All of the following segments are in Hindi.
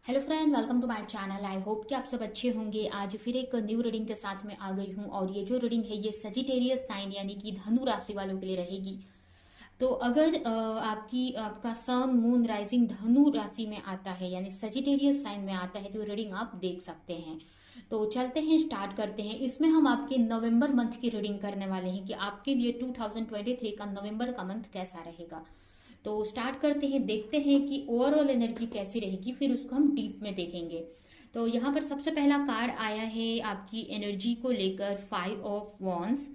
Hello friend, welcome to my channel. I hope कि आप सब अच्छे होंगे। आज फिर एक न्यू रीडिंग के साथ में आ गई हूँ और ये जो रीडिंग है ये सजिटेरियस साइन यानी कि धनु राशि वालों के लिए रहेगी। तो अगर आपका सन मून राइजिंग धनु राशि में आता है यानी सजिटेरियस साइन में आता है तो रीडिंग आप देख सकते हैं। तो चलते हैं, स्टार्ट करते हैं। इसमें हम आपके नवंबर मंथ की रीडिंग करने वाले हैं कि आपके लिए 2023 का नवंबर का मंथ कैसा रहेगा। तो स्टार्ट करते हैं, देखते हैं कि ओवरऑल एनर्जी कैसी रहेगी, फिर उसको हम डीप में देखेंगे। तो यहाँ पर सबसे पहला कार्ड आया है आपकी एनर्जी को लेकर 5 ऑफ वॉन्ड्स,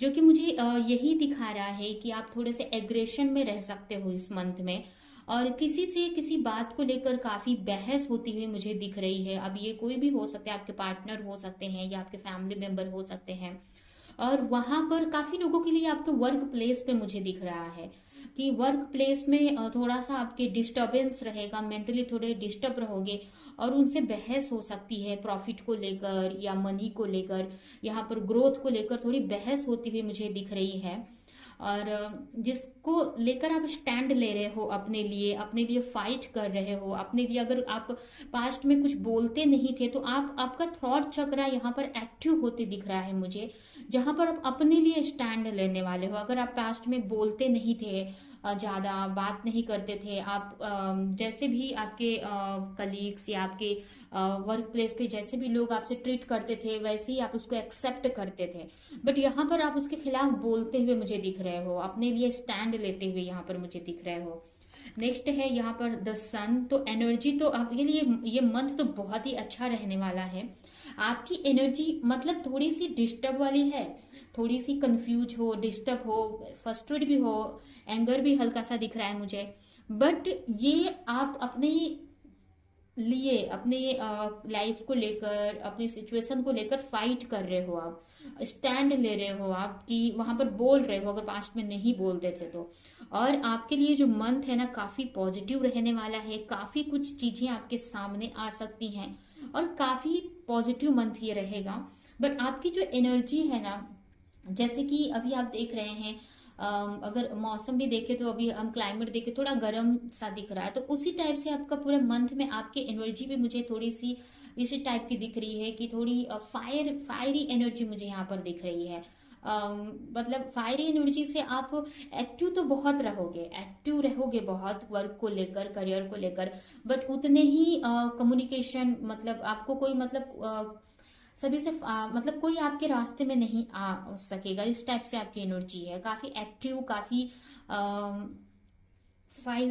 जो कि मुझे यही दिखा रहा है कि आप थोड़े से एग्रेशन में रह सकते हो इस मंथ में और किसी से किसी बात को लेकर काफी बहस होती हुई मुझे दिख रही है। अब ये कोई भी हो सकता है, आपके पार्टनर हो सकते हैं या आपके फैमिली मेंबर हो सकते हैं। और वहां पर काफी लोगों के लिए आपके वर्क प्लेस पे मुझे दिख रहा है कि वर्क प्लेस में थोड़ा सा आपके डिस्टरबेंस रहेगा, मेंटली थोड़े डिस्टर्ब रहोगे और उनसे बहस हो सकती है प्रॉफिट को लेकर या मनी को लेकर। यहाँ पर ग्रोथ को लेकर थोड़ी बहस होती हुई मुझे दिख रही है। और जिसको लेकर आप स्टैंड ले रहे हो, अपने लिए फाइट कर रहे हो, अपने लिए अगर आप पास्ट में कुछ बोलते नहीं थे तो आप आपका थॉट चक्र यहाँ पर एक्टिव होते दिख रहा है मुझे, जहां पर आप अपने लिए स्टैंड लेने वाले हो। अगर आप पास्ट में बोलते नहीं थे, ज्यादा बात नहीं करते थे, आप जैसे भी आपके कलीग्स या आपके वर्क प्लेस पे जैसे भी लोग आपसे ट्रीट करते थे वैसे ही आप उसको एक्सेप्ट करते थे। बट यहाँ पर आप उसके खिलाफ बोलते हुए मुझे दिख रहे हो, अपने लिए स्टैंड लेते हुए यहाँ पर मुझे दिख रहे हो। नेक्स्ट है यहाँ पर द सन। तो एनर्जी तो आपके लिए ये मंथ तो बहुत ही अच्छा रहने वाला है। आपकी एनर्जी मतलब थोड़ी सी डिस्टर्ब वाली है, थोड़ी सी कंफ्यूज हो, डिस्टर्ब हो, फ्रस्ट्रेट भी हो, एंगर भी हल्का सा दिख रहा है मुझे। बट ये आप अपने लिए, अपने लाइफ को लेकर, अपनी सिचुएशन को लेकर फाइट कर रहे हो, आप स्टैंड ले रहे हो, आप कि वहां पर बोल रहे हो अगर पास्ट में नहीं बोलते थे तो। और आपके लिए जो मंथ है ना काफी पॉजिटिव रहने वाला है, काफी कुछ चीजें आपके सामने आ सकती हैं और काफी पॉजिटिव मंथ ये रहेगा। बट आपकी जो एनर्जी है ना, जैसे कि अभी आप देख रहे हैं, अगर मौसम भी देखे तो अभी हम क्लाइमेट देखे थोड़ा गर्म सा दिख रहा है, तो उसी टाइप से आपका पूरे मंथ में आपकी एनर्जी भी मुझे थोड़ी सी इसी टाइप की दिख रही है कि थोड़ी फायरी एनर्जी मुझे यहाँ पर दिख रही है। मतलब फायरी एनर्जी से आप एक्टिव रहोगे बहुत वर्क को लेकर, करियर को लेकर। बट उतने ही कम्युनिकेशन, मतलब आपको कोई मतलब सभी से मतलब कोई आपके रास्ते में नहीं आ सकेगा, इस टाइप से आपकी एनर्जी है। काफी एक्टिव, काफी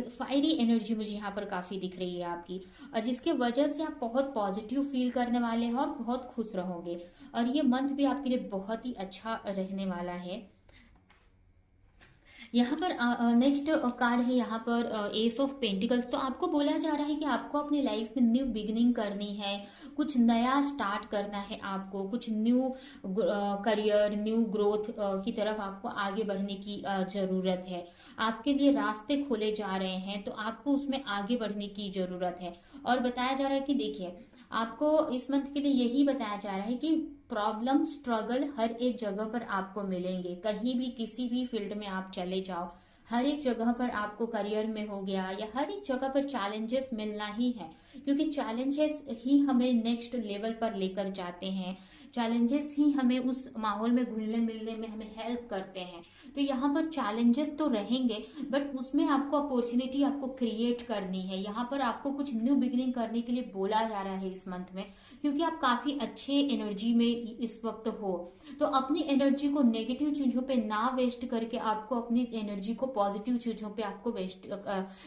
फायरी एनर्जी मुझे यहाँ पर काफी दिख रही है आपकी, और जिसके वजह से आप बहुत पॉजिटिव फील करने वाले हैं और बहुत खुश रहोगे। और ये मंथ भी आपके लिए बहुत ही अच्छा रहने वाला है। यहाँ पर नेक्स्ट कार्ड है यहाँ पर एस ऑफ पेंटिकल्स। तो आपको बोला जा रहा है कि आपको अपनी लाइफ में न्यू बिगनिंग करनी है, कुछ नया स्टार्ट करना है, आपको कुछ न्यू करियर, न्यू ग्रोथ की तरफ आपको आगे बढ़ने की जरूरत है। आपके लिए रास्ते खोले जा रहे हैं तो आपको उसमें आगे बढ़ने की जरूरत है। और बताया जा रहा है कि देखिए, आपको इस मंथ के लिए यही बताया जा रहा है कि प्रॉब्लम, स्ट्रगल हर एक जगह पर आपको मिलेंगे। कहीं भी किसी भी फील्ड में आप चले जाओ, हर एक जगह पर आपको, करियर में हो गया या हर एक जगह पर चैलेंजेस मिलना ही है, क्योंकि चैलेंजेस ही हमें नेक्स्ट लेवल पर लेकर जाते हैं। चैलेंजेस ही हमें उस माहौल में घुलने मिलने में हमें हेल्प करते हैं। तो यहाँ पर चैलेंजेस तो रहेंगे, बट उसमें आपको अपॉर्चुनिटी आपको क्रिएट करनी है। यहाँ पर आपको कुछ न्यू बिगिनिंग करने के लिए बोला जा रहा है इस मंथ में, क्योंकि आप काफी अच्छे एनर्जी में इस वक्त हो। तो अपनी एनर्जी को नेगेटिव चीजों पे ना वेस्ट करके आपको अपनी एनर्जी को पॉजिटिव चीजों पे आपको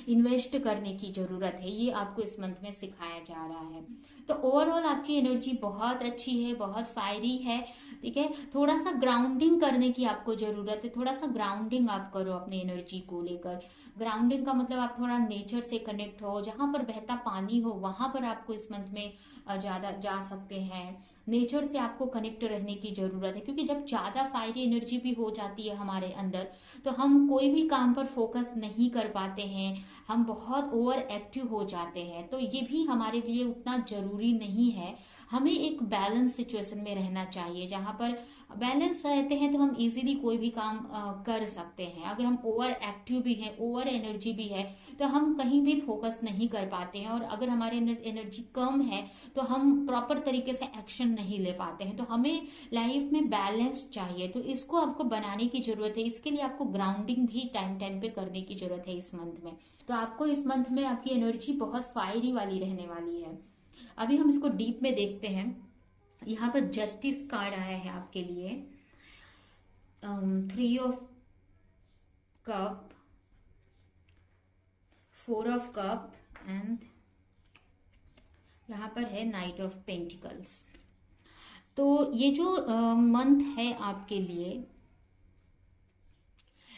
इन्वेस्ट करने की जरूरत है। ये आपको इस मंथ में सिखाया जा रहा है। तो ओवरऑल आपकी एनर्जी बहुत अच्छी है, बहुत फायरी है। ठीक है, थोड़ा सा ग्राउंडिंग करने की आपको जरूरत है, थोड़ा सा ग्राउंडिंग आप करो अपनी एनर्जी को लेकर। ग्राउंडिंग का मतलब आप थोड़ा नेचर से कनेक्ट हो, जहां पर बहता पानी हो वहां पर आपको इस मंथ में ज्यादा जा सकते हैं। नेचर से आपको कनेक्ट रहने की जरूरत है, क्योंकि जब ज्यादा फायरी एनर्जी भी हो जाती है हमारे अंदर तो हम कोई भी काम पर फोकस नहीं कर पाते हैं, हम बहुत ओवर एक्टिव हो जाते हैं। तो ये भी हमारे लिए उतना जरूरी नहीं है। हमें एक बैलेंस सिचुएशन में रहना चाहिए, जहां पर बैलेंस रहते हैं तो हम इजीली कोई भी काम कर सकते हैं। अगर हम ओवर एक्टिव भी हैं, ओवर एनर्जी भी है, तो हम कहीं भी फोकस नहीं कर पाते हैं। और अगर हमारे एनर्जी कम है तो हम प्रॉपर तरीके से एक्शन नहीं ले पाते हैं। तो हमें लाइफ में बैलेंस चाहिए, तो इसको आपको बनाने की जरूरत है। इसके लिए आपको ग्राउंडिंग भी टाइम टाइम पे करने की जरूरत है इस मंथ में। तो आपको इस मंथ में आपकी एनर्जी बहुत फायरी वाली रहने वाली है। अभी हम इसको डीप में देखते हैं। यहाँ पर जस्टिस कार्ड आया है आपके लिए, 3 of cup, 4 of cup and यहाँ पर है नाइट ऑफ पेंटिकल्स। तो ये जो मंथ है आपके लिए,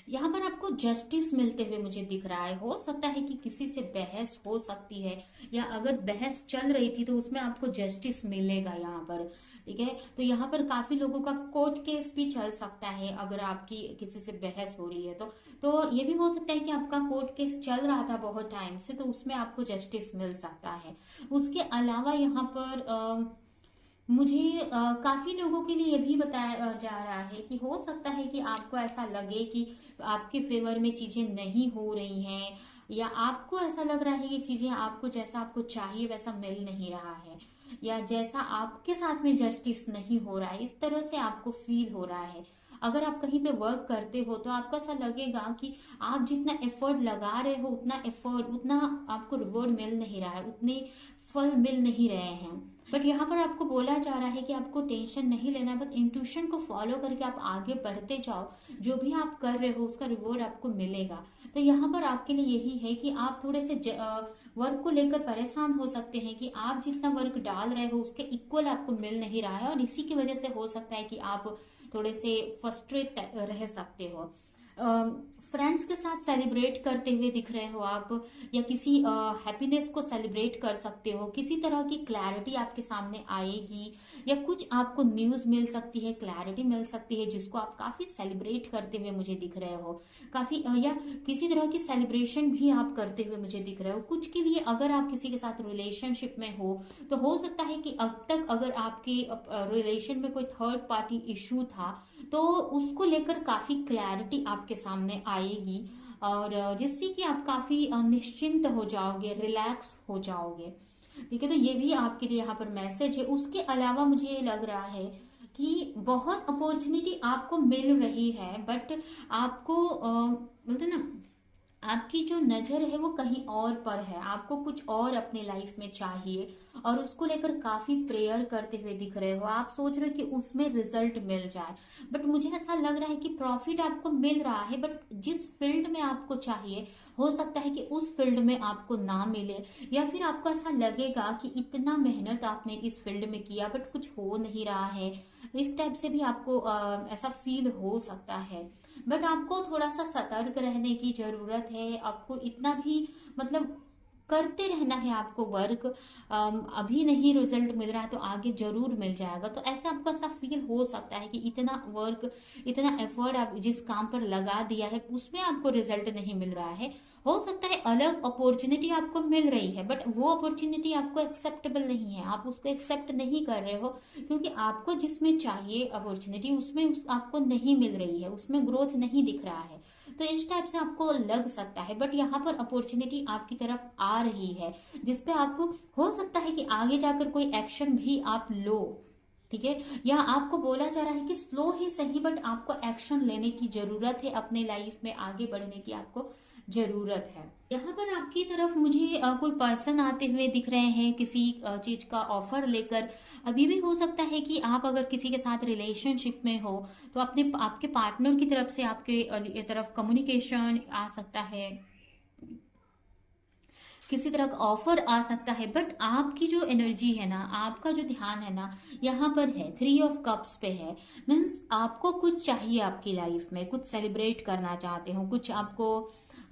यहाँ पर आपको जस्टिस मिलते हुए मुझे दिख रहा है। हो सकता है कि किसी से बहस हो सकती है, या अगर बहस चल रही थी तो उसमें आपको जस्टिस मिलेगा यहाँ पर, ठीक है। तो यहाँ पर काफी लोगों का कोर्ट केस भी चल सकता है अगर आपकी किसी से बहस हो रही है तो ये भी हो सकता है कि आपका कोर्ट केस चल रहा था बहुत टाइम से, तो उसमें आपको जस्टिस मिल सकता है। उसके अलावा यहाँ पर मुझे काफी लोगों के लिए ये भी बताया जा रहा है कि हो सकता है कि आपको ऐसा लगे कि आपके फेवर में चीजें नहीं हो रही हैं, या आपको ऐसा लग रहा है कि चीजें आपको जैसा आपको चाहिए वैसा मिल नहीं रहा है, या जैसा आपके साथ में जस्टिस नहीं हो रहा है, इस तरह से आपको फील हो रहा है। अगर आप कहीं पे वर्क करते हो तो आपको ऐसा लगेगा कि आप जितना एफर्ट लगा रहे हो उतना आपको रिवॉर्ड मिल नहीं रहा है, उतने फल मिल नहीं रहे हैं। बट यहाँ पर आपको बोला जा रहा है कि आपको टेंशन नहीं लेना, बट इंट्यूशन को फॉलो करके आप आगे बढ़ते जाओ। जो भी आप कर रहे हो उसका रिवॉर्ड आपको मिलेगा। तो यहाँ पर आपके लिए यही है कि आप थोड़े से वर्क को लेकर परेशान हो सकते हैं कि आप जितना वर्क डाल रहे हो उसके इक्वल आपको मिल नहीं रहा है, और इसी की वजह से हो सकता है कि आप थोड़े से फ्रस्ट्रेट रह सकते हो। फ्रेंड्स के साथ सेलिब्रेट करते हुए दिख रहे हो आप, या किसी हैप्पीनेस को सेलिब्रेट कर सकते हो। किसी तरह की क्लैरिटी आपके सामने आएगी, या कुछ आपको न्यूज मिल सकती है, क्लैरिटी मिल सकती है, जिसको आप काफी सेलिब्रेट करते हुए मुझे दिख रहे हो। काफी या किसी तरह की सेलिब्रेशन भी आप करते हुए मुझे दिख रहे हो। कुछ के लिए अगर आप किसी के साथ रिलेशनशिप में तो हो सकता है कि अब तक अगर आपके रिलेशन में कोई थर्ड पार्टी इशू था तो उसको लेकर काफी क्लैरिटी आपके सामने आएगी, और जिससे कि आप काफी निश्चिंत हो जाओगे, रिलैक्स हो जाओगे, ठीक है। तो ये भी आपके लिए यहाँ पर मैसेज है। उसके अलावा मुझे ये लग रहा है कि बहुत अपॉर्चुनिटी आपको मिल रही है, बट आपको बोलते ना, आपकी जो नजर है वो कहीं और पर है। आपको कुछ और अपने लाइफ में चाहिए, और उसको लेकर काफी प्रेयर करते हुए दिख रहे हो। आप सोच रहे हो कि उसमें रिजल्ट मिल जाए, बट मुझे ऐसा लग रहा है कि प्रॉफिट आपको मिल रहा है, बट जिस फील्ड में आपको चाहिए हो सकता है कि उस फील्ड में आपको ना मिले, या फिर आपको ऐसा लगेगा कि इतना मेहनत आपने इस फील्ड में किया बट कुछ हो नहीं रहा है। इस टाइप से भी आपको ऐसा फील हो सकता है। बट आपको थोड़ा सा सतर्क रहने की जरूरत है। आपको इतना भी मतलब करते रहना है आपको वर्क। अभी नहीं रिजल्ट मिल रहा है तो आगे जरूर मिल जाएगा। तो ऐसे आपको ऐसा फील हो सकता है कि इतना वर्क, इतना एफर्ट आप जिस काम पर लगा दिया है उसमें आपको रिजल्ट नहीं मिल रहा है। हो सकता है अलग अपॉर्चुनिटी आपको मिल रही है, बट वो अपॉर्चुनिटी आपको एक्सेप्टेबल नहीं है, आप उसको एक्सेप्ट नहीं कर रहे हो, क्योंकि आपको जिसमें चाहिए अपॉर्चुनिटी उसमें आपको नहीं मिल रही है, उसमें ग्रोथ नहीं दिख रहा है। तो इस टाइप से आपको लग सकता है, बट यहाँ पर अपॉर्चुनिटी आपकी तरफ आ रही है, जिसपे आपको हो सकता है कि आगे जाकर कोई एक्शन भी आप लो, ठीक है। या आपको बोला जा रहा है कि स्लो ही सही बट आपको एक्शन लेने की जरूरत है, अपने लाइफ में आगे बढ़ने की आपको जरूरत है। यहाँ पर आपकी तरफ मुझे कोई पर्सन आते हुए दिख रहे हैं किसी चीज का ऑफर लेकर। अभी भी हो सकता है कि आप अगर किसी के साथ रिलेशनशिप में हो तो अपने आपके पार्टनर की तरफ से आपके तरफ कम्युनिकेशन आ सकता है, किसी तरह का ऑफर आ सकता है। बट आपकी जो एनर्जी है ना, आपका जो ध्यान है ना, यहाँ पर है 3 ऑफ कप्स पे है। मीन्स आपको कुछ चाहिए आपकी लाइफ में, कुछ सेलिब्रेट करना चाहते हो, कुछ आपको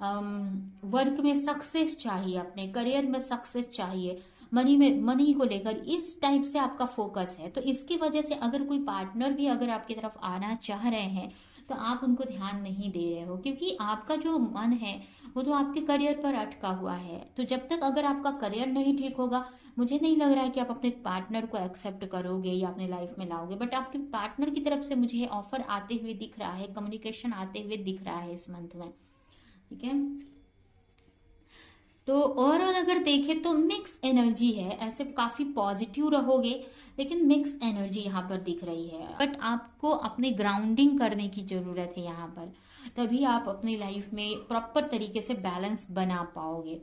वर्क में सक्सेस चाहिए, अपने करियर में सक्सेस चाहिए, मनी को लेकर इस टाइप से आपका फोकस है। तो इसकी वजह से अगर कोई पार्टनर भी अगर आपकी तरफ आना चाह रहे हैं तो आप उनको ध्यान नहीं दे रहे हो, क्योंकि आपका जो मन है वो तो आपके करियर पर अटका हुआ है। तो जब तक अगर आपका करियर नहीं ठीक होगा, मुझे नहीं लग रहा है कि आप अपने पार्टनर को एक्सेप्ट करोगे या अपने लाइफ में लाओगे। बट आपके पार्टनर की तरफ से मुझे ऑफर आते हुए दिख रहा है, कम्युनिकेशन आते हुए दिख रहा है इस मंथ में। ठीक है, तो ओवरऑल अगर देखें तो मिक्स एनर्जी है, ऐसे काफी पॉजिटिव रहोगे, लेकिन मिक्स एनर्जी यहाँ पर दिख रही है। बट आपको अपने ग्राउंडिंग करने की जरूरत है यहाँ पर, तभी आप अपनी लाइफ में प्रॉपर तरीके से बैलेंस बना पाओगे।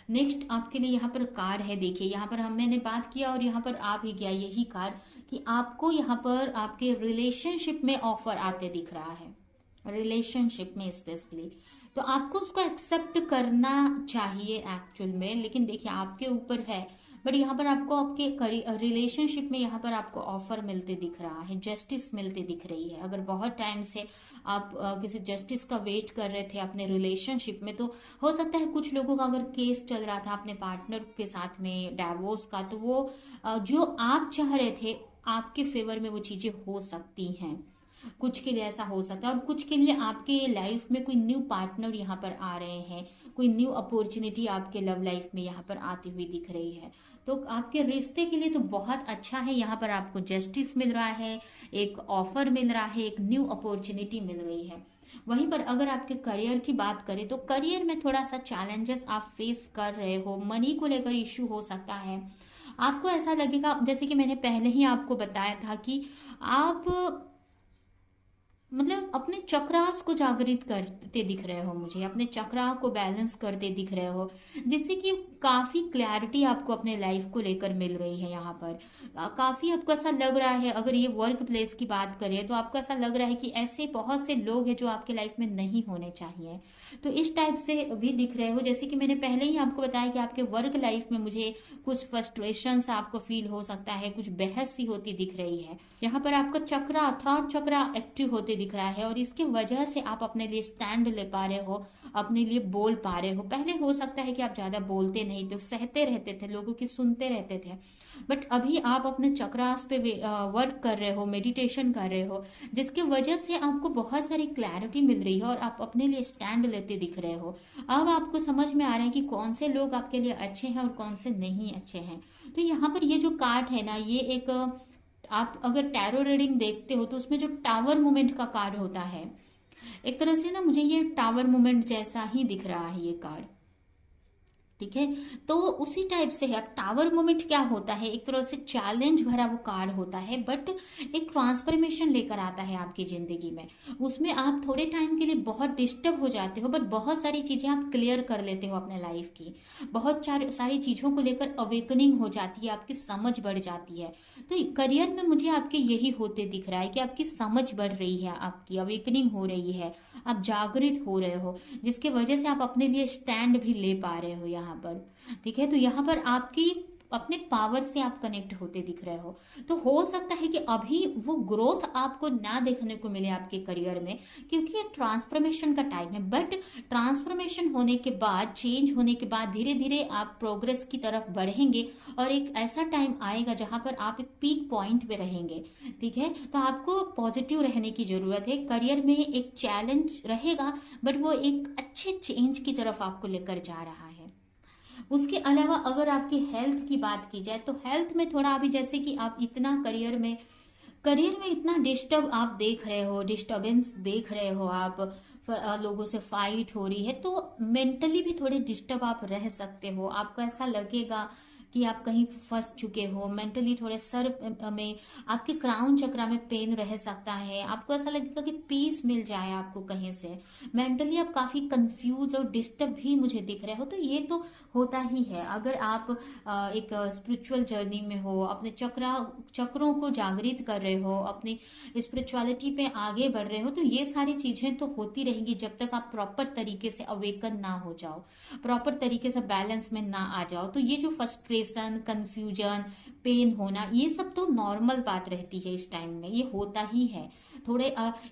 नेक्स्ट आपके लिए यहाँ पर कार्ड है, देखिए यहाँ पर मैंने बात किया और यहाँ पर आ भी गया यही कार्ड कि आपको यहाँ पर आपके रिलेशनशिप में ऑफर आते दिख रहा है, रिलेशनशिप में स्पेशली। तो आपको उसको एक्सेप्ट करना चाहिए एक्चुअल में, लेकिन देखिए आपके ऊपर है। बट यहाँ पर आपको आपके रिलेशनशिप में यहाँ पर आपको ऑफर मिलते दिख रहा है, जस्टिस मिलते दिख रही है। अगर बहुत टाइम से आप किसी जस्टिस का वेट कर रहे थे अपने रिलेशनशिप में, तो हो सकता है कुछ लोगों का अगर केस चल रहा था अपने पार्टनर के साथ में डाइवोर्स का, तो वो जो आप चाह रहे थे आपके फेवर में वो चीजें हो सकती हैं। कुछ के लिए ऐसा हो सकता है, और कुछ के लिए आपके लाइफ में कोई न्यू पार्टनर यहाँ पर आ रहे हैं, कोई न्यू अपॉर्चुनिटी आपके लव लाइफ में यहाँ पर आती हुई दिख रही है। तो आपके रिश्ते के लिए तो बहुत अच्छा है, यहाँ पर आपको जस्टिस मिल रहा है, एक ऑफर मिल रहा है, एक न्यू अपॉर्चुनिटी मिल रही है। वहीं पर अगर आपके करियर की बात करें तो करियर में थोड़ा सा चैलेंजेस आप फेस कर रहे हो, मनी को लेकर इश्यू हो सकता है। आपको ऐसा लगेगा, जैसे कि मैंने पहले ही आपको बताया था कि आप मतलब अपने चक्रास को जागृत करते दिख रहे हो, मुझे अपने चक्रा को बैलेंस करते दिख रहे हो, जिससे कि काफी क्लैरिटी आपको अपने लाइफ को लेकर मिल रही है। यहाँ पर काफी आपको ऐसा लग रहा है, अगर ये वर्क प्लेस की बात करें तो आपको ऐसा लग रहा है कि ऐसे बहुत से लोग हैं जो आपके लाइफ में नहीं होने चाहिए। तो इस टाइप से भी दिख रहे हो, जैसे कि मैंने पहले ही आपको बताया कि आपके वर्क लाइफ में मुझे कुछ फ्रस्ट्रेशन आपको फील हो सकता है, कुछ बहस सी होती दिख रही है। यहाँ पर आपका चक्रा, थॉट चक्रा एक्टिव होते दिख रहा है, और इसके वजह से आप अपने लिए स्टैंड ले पा रहे हो, अपने लिए बोल पा रहे हो। पहले हो सकता है कि आप ज्यादा बोलते नहीं थे, सहते रहते थे, लोगों की सुनते रहते थे, बट अभी आप अपने चक्रास पे वर्क कर रहे हो, मेडिटेशन कर रहे हो, जिसकी वजह से आपको बहुत सारी क्लैरिटी मिल रही है और आप अपने लिए स्टैंड लेते दिख रहे हो। अब आपको समझ में आ रहा है कि कौन से लोग आपके लिए अच्छे हैं और कौन से नहीं अच्छे हैं। तो यहाँ पर ये जो कार्ड है ना, ये एक आप अगर टैरो रीडिंग देखते हो तो उसमें जो टावर मूवमेंट का कार्ड होता है, एक तरह से ना मुझे ये टावर मूवमेंट जैसा ही दिख रहा है ये कार्ड। ठीक है, तो उसी टाइप से है। अब टावर मोमेंट क्या होता है, एक तरह से चैलेंज भरा वो कार्ड होता है, बट एक ट्रांसफॉर्मेशन लेकर आता है आपकी जिंदगी में। उसमें आप थोड़े टाइम के लिए बहुत डिस्टर्ब हो जाते हो, बट बहुत सारी चीजें आप क्लियर कर लेते हो अपने लाइफ की, बहुत सारी चीजों को लेकर अवेकनिंग हो जाती है, आपकी समझ बढ़ जाती है। तो करियर में मुझे आपके यही होते दिख रहा है कि आपकी समझ बढ़ रही है, आपकी अवेकनिंग हो रही है, आप जागृत हो रहे हो, जिसके वजह से आप अपने लिए स्टैंड भी ले पा रहे हो यहाँ पर। ठीक है, तो यहाँ पर आपकी अपने पावर से आप कनेक्ट होते दिख रहे हो। तो हो सकता है कि अभी वो ग्रोथ आपको ना देखने को मिले आपके करियर में, क्योंकि ये ट्रांसफॉर्मेशन का टाइम है। बट ट्रांसफॉर्मेशन होने के बाद, चेंज होने के बाद धीरे धीरे आप प्रोग्रेस की तरफ बढ़ेंगे, और एक ऐसा टाइम आएगा जहां पर आप एक पीक पॉइंट पे रहेंगे। ठीक है, तो आपको पॉजिटिव रहने की जरूरत है। करियर में एक चैलेंज रहेगा, बट वो एक अच्छे चेंज की तरफ आपको लेकर जा रहा है। उसके अलावा अगर आपकी हेल्थ की बात की जाए तो हेल्थ में थोड़ा अभी, जैसे कि आप इतना करियर में इतना डिस्टर्ब आप देख रहे हो, डिस्टर्बेंस देख रहे हो, आप लोगों से फाइट हो रही है, तो मेंटली भी थोड़े डिस्टर्ब आप रह सकते हो। आपको ऐसा लगेगा कि आप कहीं फंस चुके हो, मेंटली थोड़े सर में, आपके क्राउन चक्रा में पेन रह सकता है। आपको ऐसा लगेगा कि पीस मिल जाए आपको कहीं से। मेंटली आप काफी कंफ्यूज और डिस्टर्ब भी मुझे दिख रहे हो। तो ये तो होता ही है, अगर आप एक स्पिरिचुअल जर्नी में हो, अपने चक्रों को जागृत कर रहे हो, अपनी स्पिरिचुअलिटी पे आगे बढ़ रहे हो, तो ये सारी चीजें तो होती रहेंगी जब तक आप प्रॉपर तरीके से अवेकन ना हो जाओ, प्रॉपर तरीके से बैलेंस में ना आ जाओ। तो ये जो फ्रस्ट्रेशन, कंफ्यूजन, पेन होना, ये सब तो नॉर्मल बात रहती है इस टाइम में, ये होता ही है। थोड़े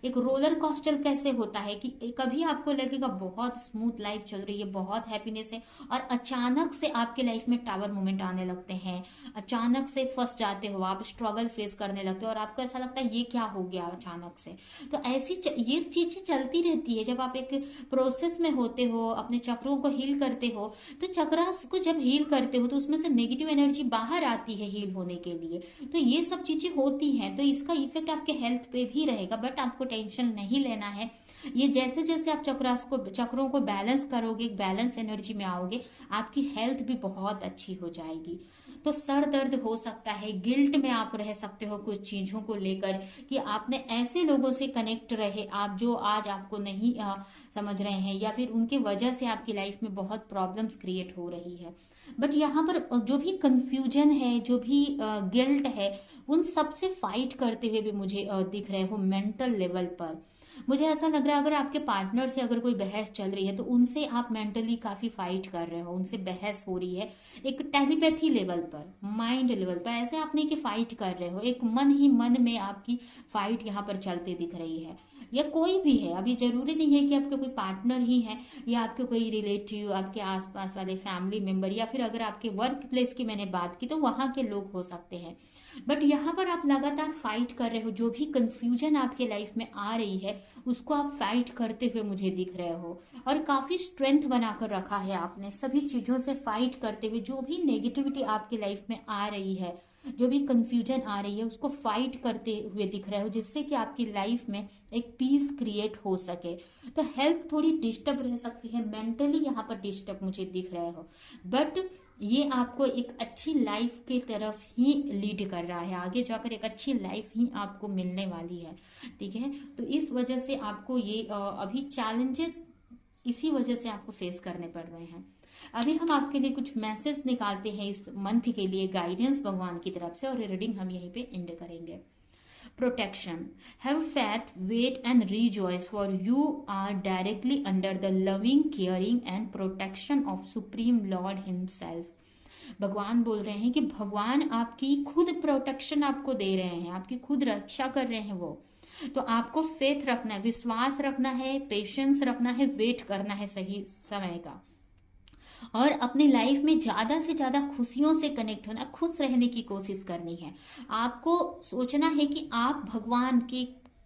एक रोलर कोस्टर कैसे होता है कि कभी आपको लगेगा बहुत स्मूथ लाइफ चल रही है, बहुत हैप्पीनेस है, और अचानक से आपके लाइफ में टावर मोमेंट आने लगते हैं, अचानक से फंस जाते हो आप, स्ट्रगल फेस करने लगते हो और आपको ऐसा लगता है ये क्या हो गया अचानक से। तो ये चीजें चलती रहती है। जब आप एक प्रोसेस में होते हो, अपने चक्रों को हील करते हो, तो चक्रास को जब हील करते हो तो उसमें से नेगेटिव एनर्जी बाहर आती है हील होने के लिए। तो ये सब चीजें होती हैं, तो इसका इफेक्ट आपके हेल्थ पे भी रहेगा, बट आपको टेंशन नहीं लेना है। ये जैसे जैसे आप चक्रों को बैलेंस करोगे, एक बैलेंस एनर्जी में आओगे, आपकी हेल्थ भी बहुत अच्छी हो जाएगी। तो सर दर्द हो सकता है, गिल्ट में आप रह सकते हो कुछ चीजों को लेकर कि आपने ऐसे लोगों से कनेक्ट रहे आप जो आज आपको नहीं समझ रहे हैं, या फिर उनके वजह से आपकी लाइफ में बहुत प्रॉब्लम्स क्रिएट हो रही है। बट यहाँ पर जो भी कंफ्यूजन है, जो भी गिल्ट है, उन सब से फाइट करते हुए भी मुझे दिख रहे हो मेंटल लेवल पर। मुझे ऐसा लग रहा है अगर आपके पार्टनर से अगर कोई बहस चल रही है तो उनसे आप मेंटली काफी फाइट कर रहे हो, उनसे बहस हो रही है एक टेलीपैथी लेवल पर, माइंड लेवल पर। ऐसे आप नहीं कि फाइट कर रहे हो, एक मन ही मन में आपकी फाइट यहाँ पर चलती दिख रही है। या कोई भी है, अभी जरूरी नहीं है कि आपके कोई पार्टनर ही है, या आपके कोई रिलेटिव, आपके आसपास वाले फैमिली मेंबर, या फिर अगर आपके वर्क प्लेस की मैंने बात की तो वहां के लोग हो सकते हैं। बट यहाँ पर आप लगातार फाइट कर रहे हो, जो भी कंफ्यूजन आपके लाइफ में आ रही है उसको आप फाइट करते हुए मुझे दिख रहे हो, और काफी स्ट्रेंथ बनाकर रखा है आपने सभी चीजों से फाइट करते हुए। जो भी नेगेटिविटी आपकी लाइफ में आ रही है, जो भी कंफ्यूजन आ रही है, उसको फाइट करते हुए दिख रहे हो, जिससे कि आपकी लाइफ में एक पीस क्रिएट हो सके। तो हेल्थ थोड़ी डिस्टर्ब रह सकती है, मेंटली यहाँ पर डिस्टर्ब मुझे दिख रहे हो, बट ये आपको एक अच्छी लाइफ की तरफ ही लीड कर रहा है, आगे जाकर एक अच्छी लाइफ ही आपको मिलने वाली है। ठीक है, तो इस वजह से आपको ये अभी चैलेंजेस इसी वजह से आपको फेस करने पड़ रहे हैं। अभी हम आपके लिए कुछ मैसेज निकालते हैं इस मंथ के लिए, गाइडेंस भगवान की तरफ से, और रीडिंग हम यहीं पे एंड करेंगे। Protection. Have faith, wait, and rejoice, for you are directly under the loving, caring, and protection of Supreme Lord Himself. भगवान बोल रहे हैं कि भगवान आपकी खुद प्रोटेक्शन आपको दे रहे हैं, आपकी खुद रक्षा कर रहे हैं वो। तो आपको फेथ रखना है, विश्वास रखना है, पेशेंस रखना है, वेट करना है सही समय का, और अपनी लाइफ में ज्यादा से ज्यादा खुशियों से कनेक्ट होना, खुश रहने की कोशिश करनी है। आपको सोचना है कि आप भगवान के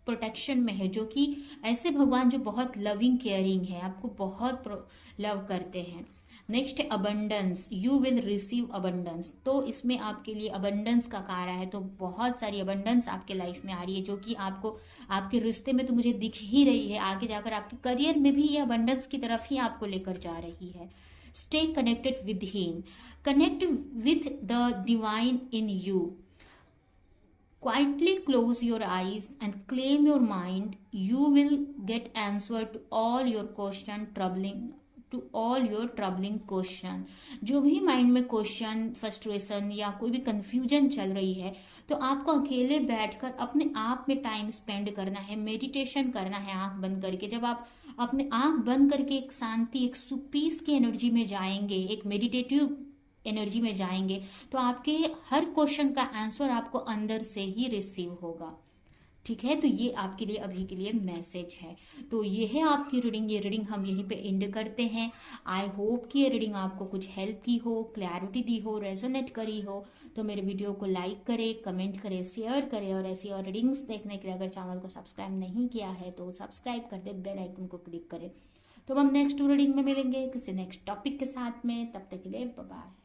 प्रोटेक्शन में है, जो कि ऐसे भगवान जो बहुत लविंग केयरिंग है, आपको बहुत लव करते हैं। Next, abundance, you will receive abundance. तो इसमें आपके लिए अबंडेंस का कार्य है, तो बहुत सारी अबंडेंस आपके लाइफ में आ रही है, जो कि आपको आपके रिश्ते में तो मुझे दिख ही रही है, आगे जाकर आपके करियर में भी ये अबंडेंस की तरफ ही आपको लेकर जा रही है। Stay connected with Him. Connect with the divine in you. Quietly close your eyes and claim your mind. You will get answer to all your troubling question. जो भी माइंड में क्वेश्चन, फ्रस्ट्रेशन या कोई भी कंफ्यूजन चल रही है, तो आपको अकेले बैठकर अपने आप में टाइम स्पेंड करना है, मेडिटेशन करना है आंख बंद करके। जब आप अपने आंख बंद करके एक शांति, एक पीस की एनर्जी में जाएंगे, एक मेडिटेटिव एनर्जी में जाएंगे, तो आपके हर क्वेश्चन का आंसर आपको अंदर से ही रिसीव होगा। ठीक है, तो ये आपके लिए अभी के लिए मैसेज है। तो ये है आपकी रीडिंग, ये रीडिंग हम यहीं पे एंड करते हैं। आई होप कि ये रीडिंग आपको कुछ हेल्प की हो, क्लैरिटी दी हो, रेजोनेट करी हो। तो मेरे वीडियो को लाइक करें, कमेंट करें, शेयर करें, और ऐसी और रीडिंग्स देखने के लिए अगर चैनल को सब्सक्राइब नहीं किया है तो सब्सक्राइब कर दे, बेल आइकन को क्लिक करें। तो हम नेक्स्ट रीडिंग में मिलेंगे किसी नेक्स्ट टॉपिक के साथ में, तब तक के लिए बाय बाय।